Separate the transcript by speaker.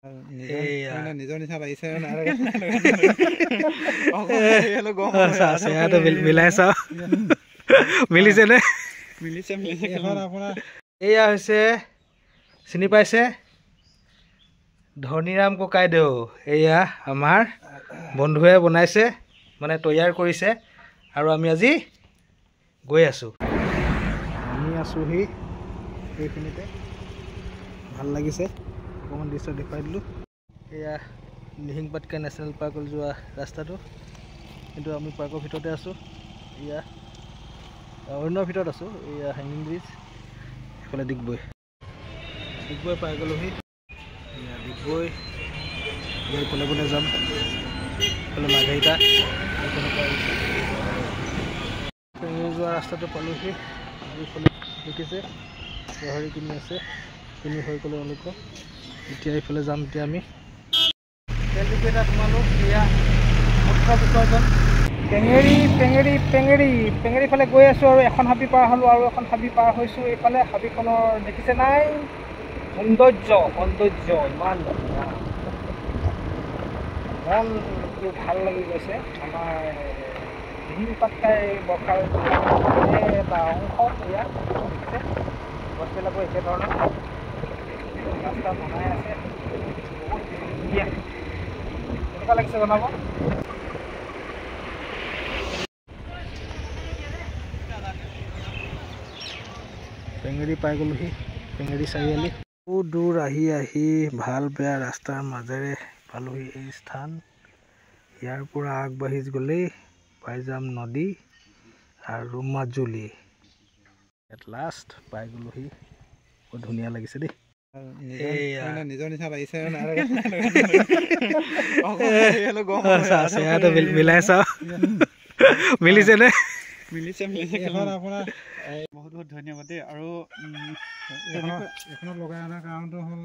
Speaker 1: নিজৰ নিচিনা লাগিছে
Speaker 2: মিলাই চাওঁ মিলিছে নে
Speaker 1: আপোনাৰ
Speaker 2: এয়া হৈছে চিনি পাইছে ধনীৰাম ককাইদেউ এয়া আমাৰ বন্ধুৱে বনাইছে মানে তৈয়াৰ কৰিছে আৰু আমি আজি গৈ আছোঁ আমি আছোঁহি এইখিনিতে ভাল লাগিছে অকণমান দৃশ্য দেখুৱাই দিলোঁ এয়া নিহিং পাটকা নেশ্যনেল পাৰ্কলৈ যোৱা ৰাস্তাটো কিন্তু আমি পাৰ্কৰ ভিতৰতে আছোঁ এয়া অৰণ্যৰ ভিতৰত আছোঁ এয়া হেঙিং ব্ৰিজ এইফালে ডিগবৈ পাই গ'লোহি এয়া ডিগবৈ এইফালে গ'লে যাম এইফালে মাৰ্ঘেৰিটা যোৱা ৰাস্তাটো পালোহি এইফালে দেখিছে গাহৰি কিনি আছে কিনি হৈ গ'লে অলপ এতিয়া এইফালে যাম এতিয়া আমি তেল ডিপু এটা সোমালোঁ এয়া মুখ্য বিসৰ্জন পেঙেৰি ফালে গৈ আছোঁ আৰু এখন হাবি পাৰ হ'লোঁ আৰু এখন হাবি পাৰ হৈছোঁ এইফালে হাবিখনৰ দেখিছে নাই সৌন্দৰ্য ইমান ধুনীয়া মনটো ভাল লাগি গৈছে আমাৰ নিহিং পাটকাই বৰ্ষাৰ এটা অংশ এয়া গছবিলাকো একেধৰণৰ ৰাস্তা বনাই আছে বহুত ধুনীয়া কেনেকুৱা লাগিছে জনাব পেঙেৰি পাই গ'লোহি পেঙেৰি চাৰিআলি বহুত দূৰ আহি ভাল বেয়া ৰাস্তাৰ মাজেৰে পালোহি এই স্থান ইয়াৰ পৰা আগবাঢ়ি গ'লেই পাই যাম নদী আৰু মাজুলী এট লাষ্ট পাই গ'লোহি বহুত ধুনীয়া লাগিছে দেই
Speaker 1: নিজৰ নিচিনা লাগিছে
Speaker 2: মিলাই চাওঁ মিলিছে নে
Speaker 1: আপোনাৰ বহুত ধন্যবাদ দেই আৰু এইখনত লগাই অনাৰ কাৰণটো হ'ল